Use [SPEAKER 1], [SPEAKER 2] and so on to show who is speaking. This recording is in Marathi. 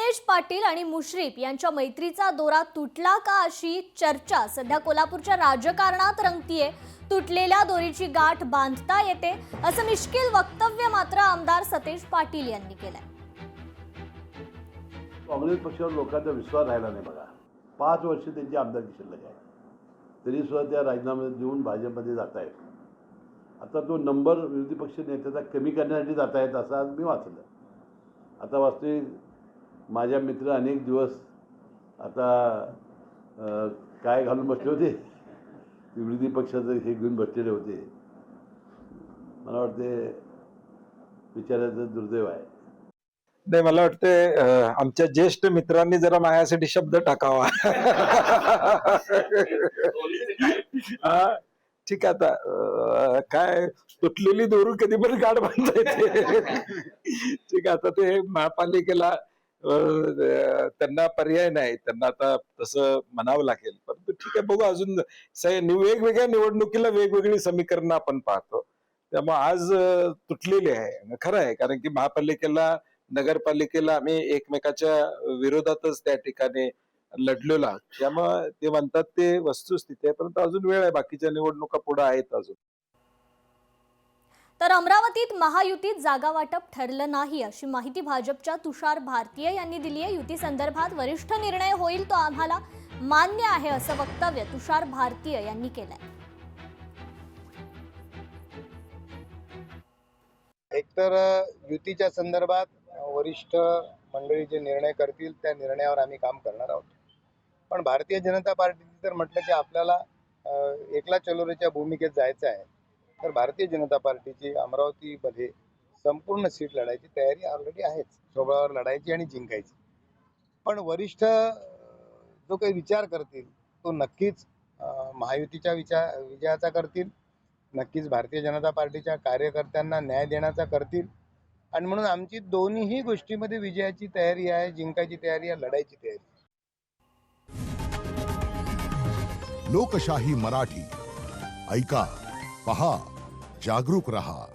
[SPEAKER 1] सतेज पाटील आणि मुश्रीफ यांच्या मैत्रीचा दोरा तुटला का अशी चर्चा सध्या कोल्हापूरच्या राजकारणात रंगतीये। तुटलेल्या दोरीची गाठ बांधता येते असं मिश्किल वक्तव्य मात्र आमदार सतेज पाटील यांनी केलंय।
[SPEAKER 2] काँग्रेस पक्षावर लोकांचा विश्वास राहिला नाही बघा। 5 वर्ष त्यांची आमदारकी शिल्लक आहे, तरी सुद्धा त्या राजीनामा देऊन भाजपमध्ये जात आहेत। आता तो नंबर विरोधी पक्ष नेत्याचा कमी करण्यासाठी जात आहेत असं आज मी वाचलं। आता वास्तविक माझ्या मित्र अनेक दिवस आता काय घालून बसले होते, विरोधी पक्षाचं हे घेऊन बसलेले होते। मला वाटते विचारायचं दुर्दैव आहे।
[SPEAKER 3] नाही, मला वाटतं आमच्या ज्येष्ठ मित्रांनी जरा माझ्यासाठी शब्द टाकावा। ठीक आहे, आता काय तुटलेली दोरी कधी पण गाठ बांधता येते। ठीक आहे, आता ते महापालिकेला त्यांना पर्याय नाही, त्यांना आता तसं म्हणावं लागेल। परंतु ठीक आहे, बघू अजून वेगवेगळ्या निवडणुकीला वेगवेगळी समीकरणं आपण पाहतो। त्यामुळे आज तुटलेली आहे, खरं आहे, कारण की महापालिकेला नगरपालिकेला आम्ही एकमेकाच्या विरोधातच त्या ठिकाणी लढलेलो आहोत। त्यामुळे ते म्हणतात ते वस्तुस्थिती आहे, परंतु अजून वेळ आहे, बाकीच्या निवडणुका पुढे आहेत अजून।
[SPEAKER 1] तर अमरावतीत महायुतीत जागा वाटप ठरलं नाही अशी माहिती भाजपच्या तुषार भारतीय यांनी दिली आहे। युती संदर्भात वरिष्ठ निर्णय होईल तो आम्हाला मान्य आहे असं वक्तव्य तुषार भारतीय यांनी केलंय।
[SPEAKER 4] एकतर युतीच्या संदर्भात वरिष्ठ मंडळी जे निर्णय करतील त्या निर्णयावर आम्ही काम करणार आहोत। पण भारतीय जनता पार्टीने जर म्हटलं की आपल्याला एकला चलोरेच्या भूमिकेत जायचं आहे, तर भारतीय जनता पार्टीची अमरावतीमध्ये संपूर्ण सीट लढायची तयारी ऑलरेडी आहेच, सोबळावर लढायची आणि जिंकायची। पण वरिष्ठ जो काही विचार करतील तो नक्कीच महायुतीच्या विजयाचा करतील, नक्कीच भारतीय जनता पार्टीच्या कार्यकर्त्यांना न्याय देण्याचा करतील। आणि म्हणून आमची दोन्हीही गोष्टीमध्ये विजयाची तयारी आहे, जिंकायची तयारी आहे, लढायची तयारी आहे।
[SPEAKER 5] लोकशाही मराठी ऐका, पहा, जागरूक रहा।